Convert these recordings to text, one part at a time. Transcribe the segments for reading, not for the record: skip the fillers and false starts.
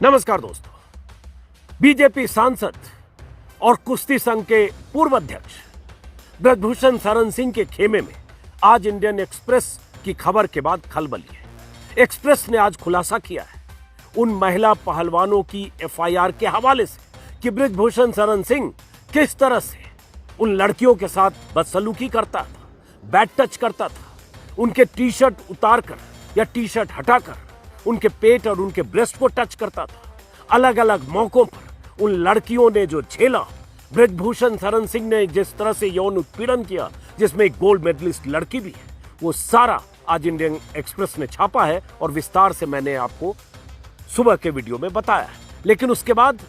नमस्कार दोस्तों। बीजेपी सांसद और कुश्ती संघ के पूर्व अध्यक्ष ब्रजभूषण शरण सिंह के खेमे में आज इंडियन एक्सप्रेस की खबर के बाद खलबली है। एक्सप्रेस ने आज खुलासा किया है उन महिला पहलवानों की एफआईआर के हवाले से कि ब्रजभूषण शरण सिंह किस तरह से उन लड़कियों के साथ बदसलूकी करता था, बैड टच करता था, उनके टी शर्ट उतारकर या टी शर्ट हटाकर उनके पेट और उनके ब्रेस्ट को टच करता था। अलग अलग मौकों पर उन लड़कियों ने जो झेला, ब्रजभूषण शरण सिंह ने जिस तरह से यौन उत्पीड़न किया, जिसमें एक गोल्ड मेडलिस्ट लड़की भी है, वो सारा आज इंडियन एक्सप्रेस ने छापा है और विस्तार से मैंने आपको सुबह के वीडियो में बताया है। लेकिन उसके बाद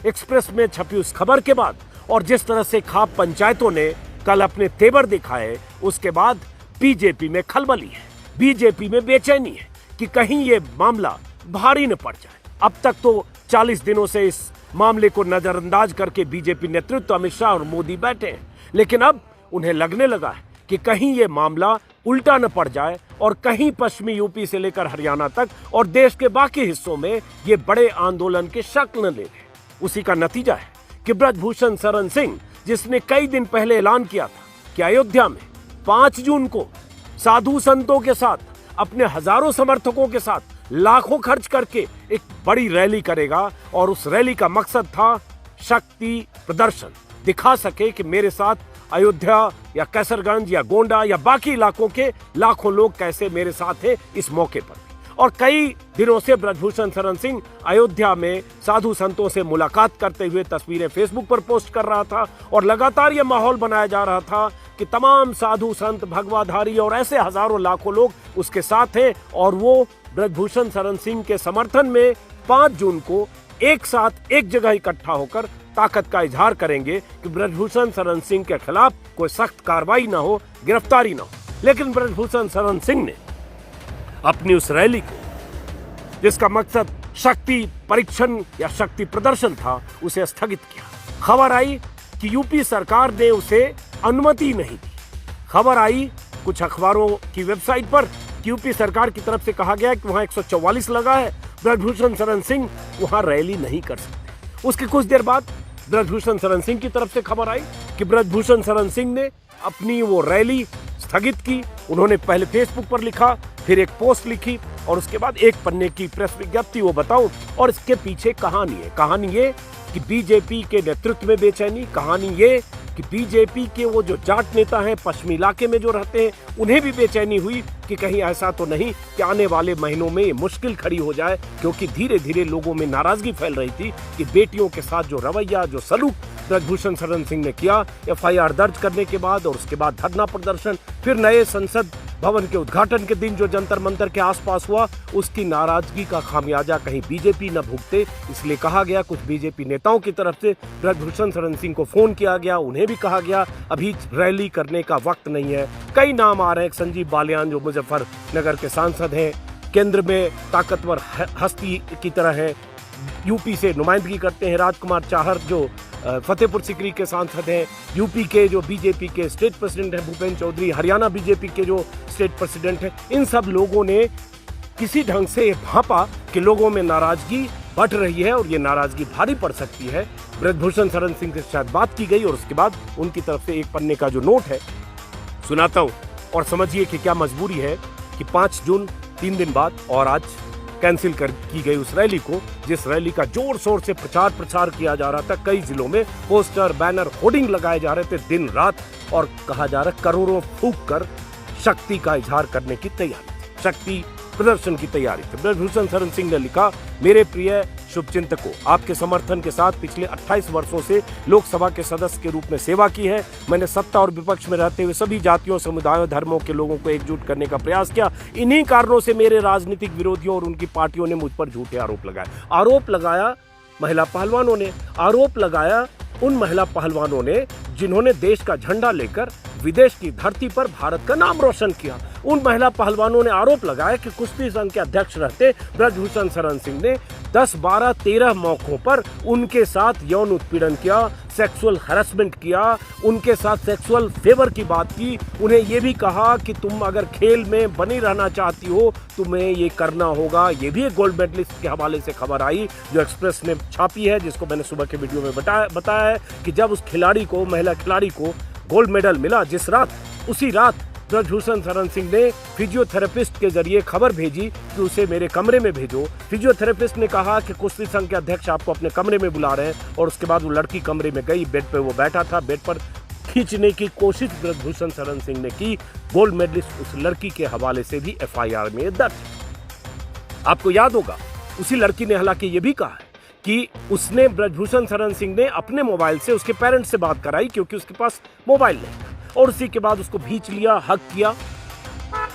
एक्सप्रेस में छपी उस खबर के बाद और जिस तरह से खाप पंचायतों ने कल अपने तेवर दिखाए, उसके बाद बीजेपी में खलबली है, बीजेपी में बेचैनी है कि कहीं ये मामला भारी न पड़ जाए। अब तक तो 40 दिनों से इस मामले को नजरअंदाज करके बीजेपी नेतृत्व अमित शाह और मोदी बैठे हैं, लेकिन अब उन्हें लगने लगा है कि कहीं ये मामला उल्टा न पड़ जाए और कहीं पश्चिमी यूपी से लेकर हरियाणा तक और देश के बाकी हिस्सों में ये बड़े आंदोलन की शक्ल न ले ले। उसी का नतीजा है कि ब्रजभूषण शरण सिंह, जिसने कई दिन पहले ऐलान किया था कि अयोध्या में 5 जून को साधु संतों के साथ, अपने हजारों समर्थकों के साथ लाखों खर्च करके एक बड़ी रैली करेगा और उस रैली का मकसद था शक्ति प्रदर्शन, दिखा सके कि मेरे साथ अयोध्या या कैसरगंज या गोंडा या बाकी इलाकों के लाखों लोग कैसे मेरे साथ हैं इस मौके पर। और कई दिनों से ब्रजभूषण शरण सिंह अयोध्या में साधु संतों से मुलाकात करते हुए तस्वीरें फेसबुक पर पोस्ट कर रहा था और लगातार यह माहौल बनाया जा रहा था कि तमाम साधु संत, भगवाधारी और ऐसे हजारों लाखों लोग उसके साथ हैं और वो ब्रजभूषण शरण सिंह के समर्थन में 5 जून को एक साथ एक जगह इकट्ठा होकर ताकत का इजहार करेंगे कि ब्रजभूषण शरण सिंह के खिलाफ कोई सख्त कार्रवाई न हो, गिरफ्तारी न हो। लेकिन ब्रजभूषण शरण सिंह ने अपनी उस रैली को, जिसका मकसद शक्ति परीक्षण या शक्ति प्रदर्शन था, उसे स्थगित किया। खबर आई कि यूपी सरकार ने उसे अनुमति नहीं दी। खबर आई कुछ अखबारों की वेबसाइट पर कि यूपी सरकार की तरफ से कहा गया कि वहां 144 लगा है, ब्रजभूषण शरण सिंह वहां रैली नहीं कर सकते। उसके कुछ देर बाद ब्रजभूषण शरण सिंह की तरफ से खबर आई कि ब्रजभूषण शरण सिंह ने अपनी वो रैली स्थगित की। उन्होंने पहले फेसबुक पर लिखा, फिर एक पोस्ट लिखी और उसके बाद एक पन्ने की प्रेस विज्ञप्ति वो बताऊं। और इसके पीछे कहानी है। कहानी ये कि बीजेपी के नेतृत्व में बेचैनी, कहानी ये कि बीजेपी के वो जो जाट नेता हैं पश्चिमी इलाके में जो रहते हैं, उन्हें भी बेचैनी हुई कि कहीं ऐसा तो नहीं कि आने वाले महीनों में ये मुश्किल खड़ी हो जाए, क्योंकि धीरे धीरे लोगों में नाराजगी फैल रही थी कि बेटियों के साथ जो रवैया, जो सलूक ब्रजभूषण शरण सिंह ने किया, एफआईआर दर्ज करने के बाद और उसके बाद धरना प्रदर्शन, फिर नए संसद भवन के उद्घाटन के दिन जो जंतर मंतर के आसपास हुआ, उसकी नाराजगी का खामियाजा कहीं बीजेपी न भुगते, इसलिए कहा गया, कुछ बीजेपी नेताओं की तरफ से ब्रजभूषण शरण सिंह को फोन किया गया, उन्हें भी कहा गया अभी रैली करने का वक्त नहीं है। कई नाम आ रहे हैं, संजीव बालियान जो मुजफ्फरनगर के सांसद हैं, केंद्र में ताकतवर हस्ती की तरह है, यूपी से नुमाइंदगी करते हैं राजकुमार चाहर जो फतेहपुर सिकरी के सांसद हैं, यूपी के जो बीजेपी के स्टेट प्रेसिडेंट हैं भूपेंद्र चौधरी, हरियाणा बीजेपी के जो स्टेट प्रेसिडेंट हैं, इन सब लोगों ने किसी ढंग से भांपा कि लोगों में नाराजगी बढ़ रही है और ये नाराजगी भारी पड़ सकती है। ब्रजभूषण शरण सिंह से शायद बात की गई और उसके बाद उनकी तरफ से एक पन्ने का जो नोट है सुनाता हूँ और समझिए कि क्या मजबूरी है कि 5 जून 3 दिन बाद और आज कैंसिल की गई उस रैली को, जिस रैली का जोर शोर से प्रचार किया जा रहा था। कई जिलों में पोस्टर, बैनर, होर्डिंग लगाए जा रहे थे दिन रात और कहा जा रहा करोड़ों फूंक कर शक्ति का इजहार करने की तैयारी, शक्ति प्रदर्शन की तैयारी थी। ब्रजभूषण शरण सिंह ने लिखा, मेरे प्रिय शुभचिंतकों, आपके समर्थन के साथ पिछले 28 वर्षों से लोकसभा के सदस्य के रूप में सेवा की है। मैंने सत्ता और विपक्ष में रहते हुए सभी जातियों, समुदायों, धर्मों के लोगों को एकजुट करने का प्रयास किया। इन्हीं कारणों से मेरे राजनीतिक विरोधियों और उनकी पार्टियों ने मुझ पर झूठे आरोप लगाया महिला पहलवानों ने, आरोप लगाया उन महिला पहलवानों ने जिन्होंने देश का झंडा लेकर विदेश की धरती पर भारत का नाम रोशन किया। उन महिला पहलवानों ने आरोप लगाया कि कुश्ती संघ के अध्यक्ष रहते ब्रजभूषण शरण सिंह ने 10, 12, 13 मौकों पर उनके साथ यौन उत्पीड़न किया, सेक्सुअल हैरेसमेंट किया, उनके साथ सेक्सुअल फेवर की बात की, उन्हें यह भी कहा कि तुम अगर खेल में बनी रहना चाहती हो तुम्हें ये करना होगा। ये भी एक गोल्ड मेडलिस्ट के हवाले से खबर आई जो एक्सप्रेस ने छापी है, जिसको मैंने सुबह के वीडियो में बताया है कि जब उस खिलाड़ी को, महिला खिलाड़ी को गोल्ड मेडल मिला जिस रात, उसी रात ब्रजभूषण शरण सिंह ने फिजियोथेरेपिस्ट के जरिए खबर भेजी कि उसे मेरे कमरे में भेजो। फिजियोथेरेपिस्ट ने कहा कि कुश्ती संघ के अध्यक्ष आपको अपने कमरे में बुला रहे हैं, और उसके बाद वो लड़की कमरे में गई। बेड पे वो बैठा था, बेड पर खींचने की कोशिश ब्रजभूषण शरण सिंह ने की। गोल्ड मेडलिस्ट उस लड़की के हवाले से भी FIR में दर्ज। आपको याद होगा उसी लड़की ने हालांकि ये भी कहा है कि उसने, ब्रजभूषण शरण सिंह ने अपने मोबाइल से उसके पेरेंट्स से बात कराई क्योंकि उसके पास मोबाइल नहीं, और उसी के बाद उसको भींच लिया, हक किया।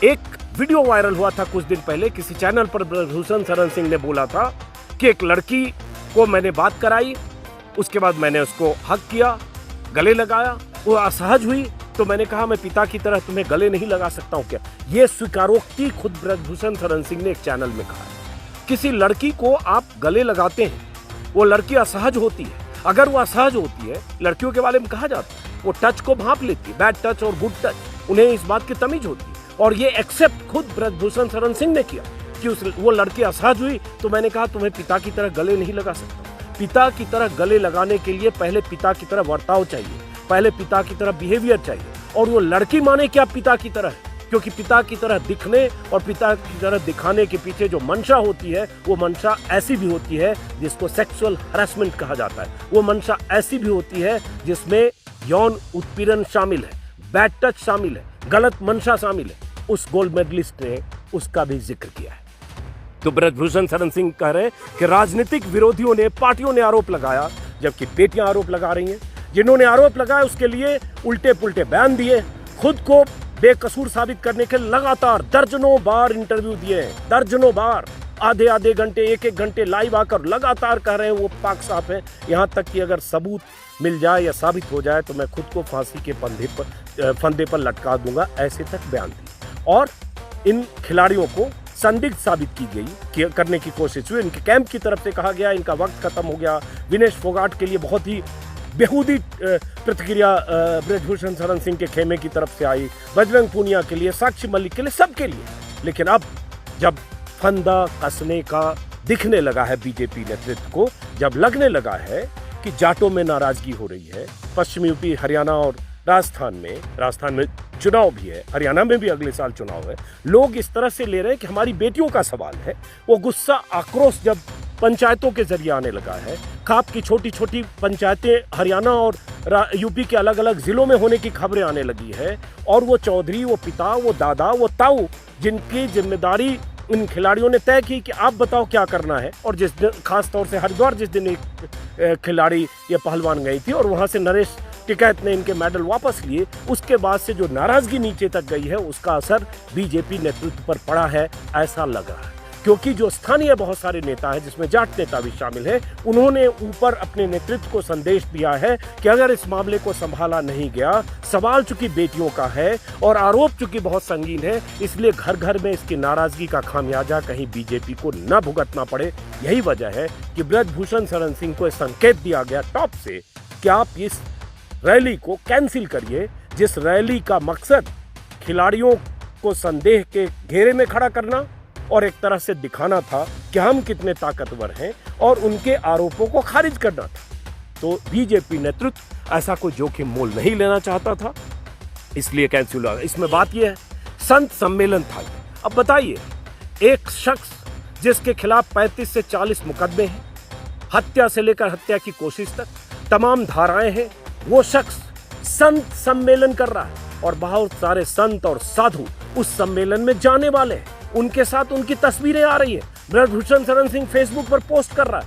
एक वीडियो वायरल हुआ था कुछ दिन पहले, किसी चैनल पर ब्रजभूषण शरण सिंह ने बोला था कि एक लड़की को मैंने बात कराई, उसके बाद मैंने उसको हक किया, गले लगाया, वो असहज हुई तो मैंने कहा मैं पिता की तरह तुम्हें गले नहीं लगा सकता हूं क्या। ये स्वीकारोक्ति खुद ब्रजभूषण शरण सिंह ने एक चैनल में कहा। किसी लड़की को आप गले लगाते हैं, वो लड़की असहज होती है, अगर वो असहज होती है, लड़कियों के बारे में कहा जाता है वो टच को भांप लेती है, बैड टच और गुड टच, उन्हें इस बात की तमीज होती है। और ये एक्सेप्ट खुद ब्रजभूषण शरण सिंह ने किया कि वो लड़की असहज हुई तो मैंने कहा तुम्हें पिता की तरह गले नहीं लगा सकता। पिता की तरह गले लगाने के लिए पहले पिता की तरह वर्ताव चाहिए, पहले पिता की तरह बिहेवियर चाहिए, और वो लड़की माने क्या पिता की तरह है, क्योंकि पिता की तरह दिखने और पिता की तरह दिखाने के पीछे जो मंशा होती है वो मंशा ऐसी भी होती है जिसको सेक्सुअल हैरेसमेंट कहा जाता है। वो मंशा ऐसी भी होती है जिसमें यौन उत्पीड़न शामिल है, बैड टच शामिल है, गलत मंशा शामिल है। उस गोल्ड मेडलिस्ट ने उसका भी जिक्र किया है। तो ब्रजभूषण शरण सिंह कह रहे हैं कि राजनीतिक विरोधियों ने, पार्टियों ने आरोप लगाया, जबकि बेटियां आरोप लगा रही हैं। जिन्होंने आरोप लगाया उसके लिए उल्टे पुल्टे बयान दिए, खुद को बेकसूर साबित करने के लगातार दर्जनों बार इंटरव्यू दिए हैं, दर्जनों बार, आधे एक एक घंटे लाइव आकर लगातार कह रहे हैं वो पाक साफ है। यहाँ तक कि अगर सबूत मिल जाए या साबित हो जाए तो मैं खुद को फांसी के फंदे पर लटका दूंगा, ऐसे तक बयान दिए। और इन खिलाड़ियों को संदिग्ध साबित की गई, करने की कोशिश हुई। इनके कैंप की तरफ से कहा गया इनका वक्त खत्म हो गया। विनेश फोगाट के लिए बहुत ही बेहूदी प्रतिक्रिया ब्रजभूषण शरण सिंह के खेमे की तरफ से आई, बजरंग पूनिया के लिए, साक्षी मलिक के लिए, सबके लिए। लेकिन अब जब फंदा कसने का दिखने लगा है बीजेपी नेतृत्व को, जब लगने लगा है कि जाटों में नाराजगी हो रही है, पश्चिमी यूपी, हरियाणा और राजस्थान में चुनाव भी है, हरियाणा में भी अगले साल चुनाव है, लोग इस तरह से ले रहे हैं कि हमारी बेटियों का सवाल है। वो गुस्सा, आक्रोश जब पंचायतों के जरिए आने लगा है, खाप की छोटी छोटी पंचायतें हरियाणा और यूपी के अलग अलग जिलों में होने की खबरें आने लगी है, और वो चौधरी, वो पिता, वो दादा, वो ताऊ, जिनकी जिम्मेदारी इन खिलाड़ियों ने तय की कि आप बताओ क्या करना है। और जिस दिन, खास तौर से हरिद्वार जिस दिन एक खिलाड़ी या पहलवान गई थी और वहां से नरेश टिकैत ने इनके मेडल वापस लिए, उसके बाद से जो नाराजगी नीचे तक गई है उसका असर बीजेपी नेतृत्व पर पड़ा है, ऐसा लग रहा है। क्योंकि जो स्थानीय बहुत सारे नेता हैं, जिसमें जाट नेता भी शामिल हैं, उन्होंने ऊपर अपने नेतृत्व को संदेश दिया है कि अगर इस मामले को संभाला नहीं गया, सवाल चूंकि बेटियों का है और आरोप चूंकि बहुत संगीन है, इसलिए घर घर में इसकी नाराजगी का खामियाजा कहीं बीजेपी को न भुगतना पड़े। यही वजह है कि ब्रजभूषण शरण सिंह को संकेत दिया गया टॉप से कि आप इस रैली को कैंसिल करिए, जिस रैली का मकसद खिलाड़ियों को संदेह के घेरे में खड़ा करना और एक तरह से दिखाना था कि हम कितने ताकतवर हैं और उनके आरोपों को खारिज करना था। तो बीजेपी नेतृत्व ऐसा कोई जोखिम मोल नहीं लेना चाहता था, इसलिए कैंसिल हुआ। इसमें बात यह है, संत सम्मेलन था। अब बताइए, एक शख्स जिसके खिलाफ 35 से 40 मुकदमे हैं, हत्या से लेकर हत्या की कोशिश तक तमाम धाराएं हैं, वो शख्स संत सम्मेलन कर रहा है और बहुत सारे संत और साधु उस सम्मेलन में जाने वाले हैं, उनके साथ उनकी तस्वीरें आ रही है। ब्रजभूषण शरण सिंह फेसबुक पर पोस्ट कर रहा है,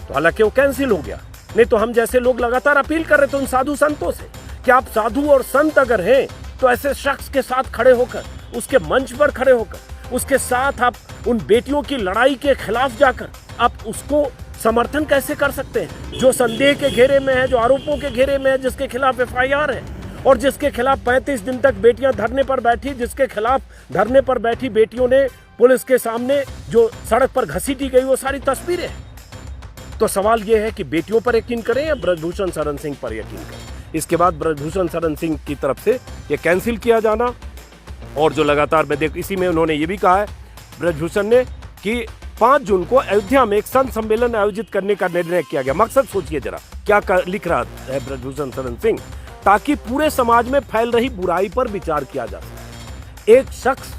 तो हालांकि वो कैंसिल हो गया। नहीं तो हम जैसे लोग लगातार अपील कर रहे थे उन साधु संतों से कि आप साधु और संत अगर हैं तो ऐसे शख्स के साथ खड़े होकर, उसके मंच पर खड़े होकर, उसके साथ आप उन बेटियों की लड़ाई के खिलाफ जाकर आप उसको समर्थन कैसे कर सकते हैं, जो संदेह के घेरे में है, जो आरोपों के घेरे में है, जिसके खिलाफ FIR है और जिसके खिलाफ 35 दिन तक बेटियां धरने पर बैठी, जिसके खिलाफ धरने पर बैठी बेटियों ने पुलिस के सामने जो सड़क पर घसीटी गई वो सारी तस्वीरें हैं। तो सवाल यह है कि बेटियों पर यकीन करें या ब्रजभूषण शरण सिंह पर यकीन करें। इसके बाद ब्रजभूषण शरण सिंह की तरफ से यह कैंसिल किया जाना, और जो लगातार मैं देख, इसी में उन्होंने ये भी कहा है ब्रजभूषण ने कि 5 जून को अयोध्या में एक संत सम्मेलन आयोजित करने का निर्णय किया गया। मकसद सोचिए जरा क्या लिख रहा है ब्रजभूषण शरण सिंह, ताकि पूरे समाज में फैल रही बुराई पर विचार किया जा सके। एक शख्स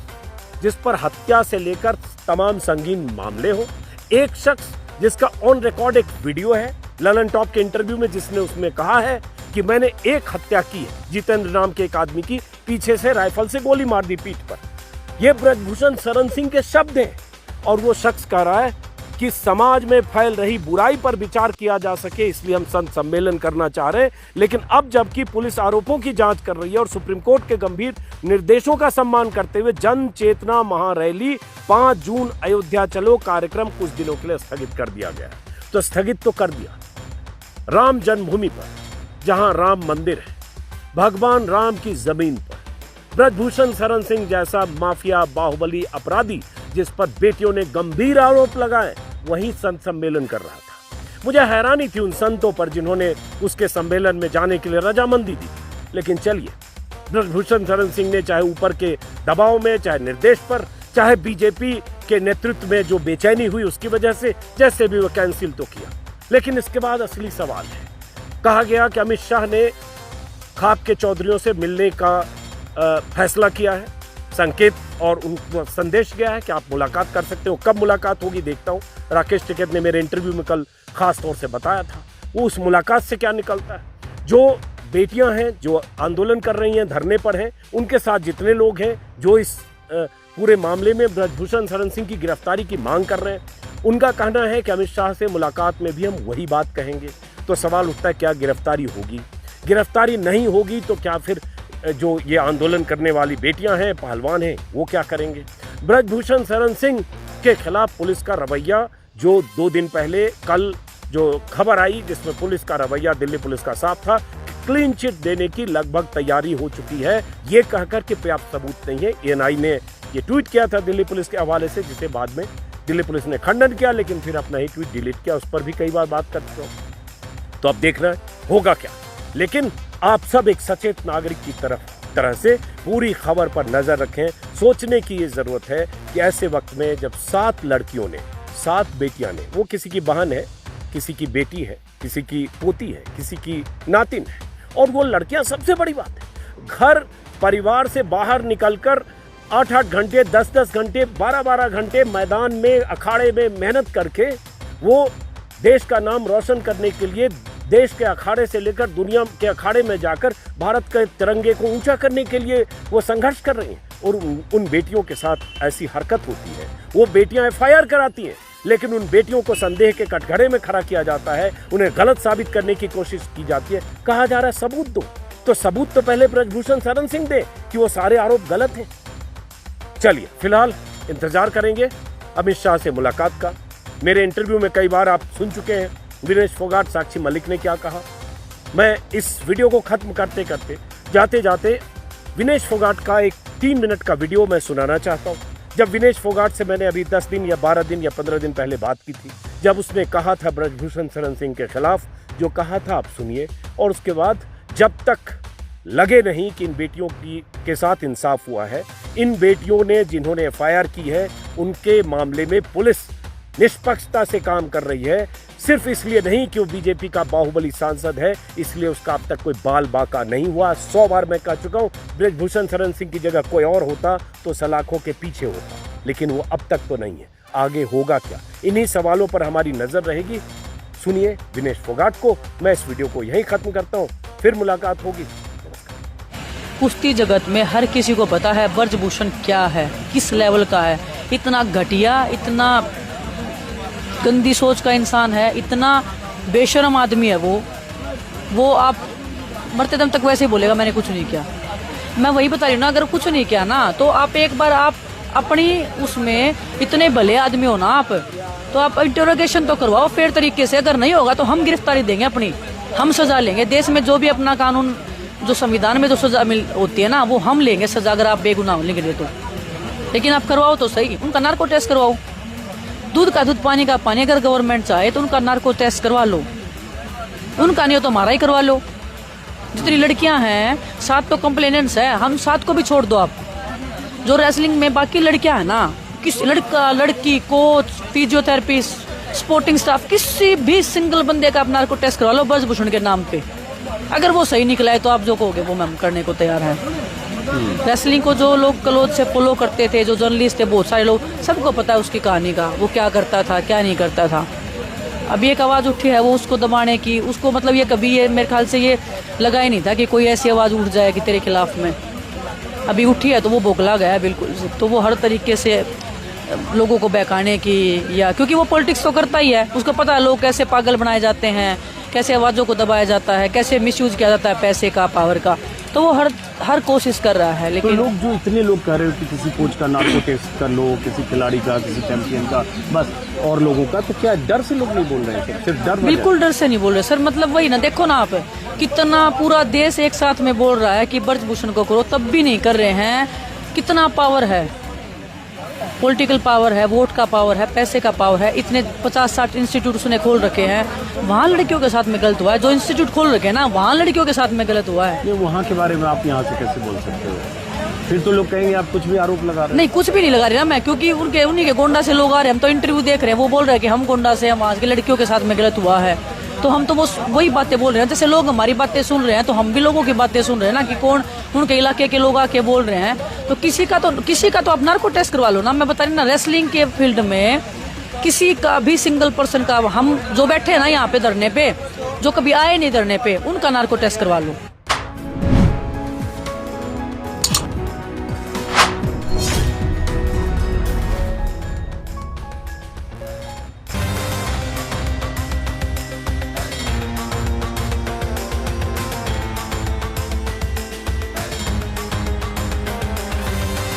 जिस पर हत्या से लेकर तमाम संगीन मामले हो, एक शख्स जिसका ऑन रिकॉर्ड एक वीडियो है ललन टॉप के इंटरव्यू में, जिसने उसमें कहा है कि मैंने एक हत्या की है, जितेंद्र नाम के एक आदमी की, पीछे से राइफल से गोली मार दी पीठ पर। यह ब्रजभूषण शरण सिंह के शब्द हैं, और वो शख्स कह रहा है कि समाज में फैल रही बुराई पर विचार किया जा सके, इसलिए हम संत सम्मेलन करना चाह रहे हैं। लेकिन अब जबकि पुलिस आरोपों की जांच कर रही है और सुप्रीम कोर्ट के गंभीर निर्देशों का सम्मान करते हुए जन चेतना महारैली 5 जून अयोध्या चलो कार्यक्रम कुछ दिनों के लिए स्थगित कर दिया गया। तो स्थगित तो कर दिया, राम जन्मभूमि पर, जहां राम मंदिर है, भगवान राम की जमीन पर ब्रजभूषण शरण सिंह जैसा माफिया बाहुबली अपराधी जिस पर बेटियों ने गंभीर आरोप लगाए, वही संत सम्मेलन कर रहा था। मुझे हैरानी थी उन संतों पर जिन्होंने उसके सम्मेलन में जाने के लिए रजामंदी दी। लेकिन चलिए, ब्रजभूषण शरण सिंह ने चाहे ऊपर के दबाव में, चाहे निर्देश पर, चाहे बीजेपी के नेतृत्व में जो बेचैनी हुई उसकी वजह से, जैसे भी वो कैंसिल तो किया। लेकिन इसके बाद असली सवाल है, कहा गया कि अमित शाह ने खाप के चौधरियों से मिलने का फैसला किया है, संकेत और उनको संदेश गया है कि आप मुलाकात कर सकते हो। कब मुलाकात होगी देखता हूँ। राकेश टिकैत ने मेरे इंटरव्यू में कल खास तौर से बताया था, वो उस मुलाकात से क्या निकलता है। जो बेटियां हैं जो आंदोलन कर रही हैं, धरने पर हैं, उनके साथ जितने लोग हैं जो इस पूरे मामले में ब्रजभूषण शरण सिंह की गिरफ्तारी की मांग कर रहे हैं, उनका कहना है कि अमित शाह से मुलाकात में भी हम वही बात कहेंगे। तो सवाल उठता है, क्या गिरफ्तारी होगी? गिरफ्तारी नहीं होगी तो क्या फिर जो ये आंदोलन करने वाली बेटियां हैं, पहलवान हैं, वो क्या करेंगे? ब्रजभूषण शरण सिंह के खिलाफ पुलिस का रवैया, जो 2 दिन पहले कल जो खबर आई जिसमें पुलिस का रवैया दिल्ली पुलिस का साफ था, क्लीन चिट देने की लगभग तैयारी हो चुकी है, ये कहकर के पर्याप्त सबूत नहीं है। एएनआई ने ये ट्वीट किया था दिल्ली पुलिस के हवाले से, जिसे बाद में दिल्ली पुलिस ने खंडन किया, लेकिन फिर अपना ही ट्वीट डिलीट किया। उस पर भी कई बार बात कर चुका हूं। तो अब देखना है होगा क्या। लेकिन आप सब एक सचेत नागरिक की तरह से पूरी खबर पर नजर रखें। सोचने की ये जरूरत है कि ऐसे वक्त में जब 7 लड़कियों ने, 7 बेटियां ने, वो किसी की बहन है, किसी की बेटी है, किसी की पोती है, किसी की नातिन है, और वो लड़कियां सबसे बड़ी बात है, घर परिवार से बाहर निकलकर 8-8 घंटे, 10-10 घंटे, 12-12 घंटे मैदान में, अखाड़े में मेहनत करके वो देश का नाम रोशन करने के लिए देश के अखाड़े से लेकर दुनिया के अखाड़े में जाकर भारत के तिरंगे को ऊंचा करने के लिए वो संघर्ष कर रही हैं। और उन बेटियों के साथ ऐसी हरकत होती है, वो बेटियां एफआईआर कराती हैं, लेकिन उन बेटियों को संदेह के कटघरे में खड़ा किया जाता है, उन्हें गलत साबित करने की कोशिश की जाती है। कहा जा रहा है सबूत दो, तो सबूत तो पहले ब्रजभूषण शरण सिंह दे कि वो सारे आरोप गलत हैं। चलिए, फिलहाल इंतजार करेंगे अमित शाह से मुलाकात का। मेरे इंटरव्यू में कई बार आप सुन चुके हैं विनेश फोगाट, साक्षी मलिक ने क्या कहा। मैं इस वीडियो को खत्म करते करते जाते जाते विनेश फोगाट का एक 3 मिनट का वीडियो मैं सुनाना चाहता हूं। जब विनेश फोगाट से मैंने अभी 10 दिन या 12 दिन या 15 दिन पहले बात की थी, जब उसने कहा था ब्रजभूषण शरण सिंह के खिलाफ, जो कहा था आप सुनिए। और उसके बाद जब तक लगे नहीं कि इन बेटियों के साथ इंसाफ हुआ है, इन बेटियों ने जिन्होंने एफआईआर की है, उनके मामले में पुलिस निष्पक्षता से काम कर रही है। सिर्फ इसलिए नहीं कि वो बीजेपी का बाहुबली सांसद है, इसलिए उसका अब तक कोई बाल बाका नहीं हुआ। 100 बार मैं कह चुका हूं, ब्रजभूषण शरण सिंह की जगह कोई और होता तो सलाखों के पीछे होता, लेकिन वो अब तक तो नहीं है। आगे होगा क्या, इन्हीं सवालों पर हमारी नजर रहेगी। सुनिए विनेश फोगाट को। मैं इस वीडियो को यहीं खत्म करता हूं, फिर मुलाकात होगी। कुश्ती जगत में हर किसी को पता है ब्रजभूषण क्या है, किस लेवल का है। इतना घटिया, इतना गंदी सोच का इंसान है, इतना बेशर्म आदमी है वो आप मरते दम तक वैसे ही बोलेगा मैंने कुछ नहीं किया। मैं वही बता रही हूँ ना, अगर कुछ नहीं किया ना तो आप एक बार आप अपनी उसमें इतने भले आदमी हो ना आप, तो आप इंटरोगेशन तो करवाओ फेयर तरीके से। अगर नहीं होगा तो हम गिरफ्तारी देंगे अपनी, हम सजा लेंगे। देश में जो भी अपना कानून, जो संविधान में जो सजा होती है ना, वो हम लेंगे सजा, अगर आप बेगुनाह लेंगे तो। लेकिन आप करवाओ तो सही, उनका नार्को टेस्ट करवाओ। दूध का दूध पानी का पानी, अगर गवर्नमेंट चाहे तो उनका नार्को टेस्ट करवा लो, उनका नहीं हो तो हमारा ही करवा लो। जितनी लड़कियां हैं 7 तो कंप्लेनेंट्स है, हम 7 को भी छोड़ दो आप। जो रेसलिंग में बाकी लड़कियां है ना, किस लड़का लड़की कोच फिजियोथेरेपिस्ट स्पोर्टिंग स्टाफ किसी भी सिंगल बंदे का अपना नार्को टेस्ट करवा लो ब्रजभूषण के नाम पे। अगर वो सही निकला है तो आप जो कहोगे वो मैम करने को तैयार है। रेसलिंग को जो लोग क्लोज से फॉलो करते थे, जो जर्नलिस्ट थे, बहुत सारे लोग, सबको पता है उसकी कहानी का, वो क्या करता था क्या नहीं करता था। अभी एक आवाज़ उठी है वो उसको दबाने की, उसको मतलब ये कभी ये मेरे ख्याल से ये लगा ही नहीं था कि कोई ऐसी आवाज़ उठ जाए कि तेरे खिलाफ में। अभी उठी है तो वो बोखला गया है बिल्कुल। तो वो हर तरीके से लोगों को बहकाने की, या क्योंकि वो पॉलिटिक्स तो करता ही है, उसको पता है लोग कैसे पागल बनाए जाते हैं, कैसे आवाज़ों को दबाया जाता है, कैसे मिसयूज किया जाता है पैसे का, पावर का। तो वो हर कोशिश कर रहा है। लेकिन तो लोग जो इतने लोग कह रहे हो कि किसी कोच का नार्को टेस्ट कर लो, किसी खिलाड़ी का, किसी चैंपियन का, बस और लोगों का, तो क्या डर से लोग नहीं बोल रहे हैं? सिर्फ डर? बिल्कुल डर से नहीं बोल रहे सर। मतलब वही ना, देखो ना आप, कितना पूरा देश एक साथ में बोल रहा है कि ब्रजभूषण को करो, तब भी नहीं कर रहे हैं। कितना पावर है, पॉलिटिकल पावर है, वोट का पावर है, पैसे का पावर है। इतने 50-60 इंस्टीट्यूट उसने खोल रखे हैं, वहाँ लड़कियों के साथ में गलत हुआ है। जो इंस्टीट्यूट खोल रखे हैं ना, वहाँ लड़कियों के साथ में गलत हुआ है। ये वहाँ के बारे में आप यहाँ से कैसे बोल सकते हो? फिर तो लोग कहेंगे आप कुछ भी आरोप लगा रहे हैं। नहीं, कुछ भी नहीं लगा रही ना मैं, क्योंकि उन्हीं के गोंडा से लोग आ रहे हैं। हम तो इंटरव्यू देख रहे हैं, वो बोल रहे हैं कि हम गोंडा से, हम वहाँ की लड़कियों के साथ में गलत हुआ है। तो हम तो वही बातें बोल रहे हैं। जैसे लोग हमारी बातें सुन रहे हैं तो हम भी लोगों की बातें सुन रहे हैं ना, कि कौन उनके इलाके के लोग आके बोल रहे हैं। तो किसी का तो आप नार्को टेस्ट करवा लो ना। मैं बता रही ना, रेसलिंग के फील्ड में किसी का भी सिंगल पर्सन का, हम जो बैठे हैं ना यहाँ पे धरने पे, जो कभी आए नहीं धरने पे, उनका नार्को टेस्ट करवा लो।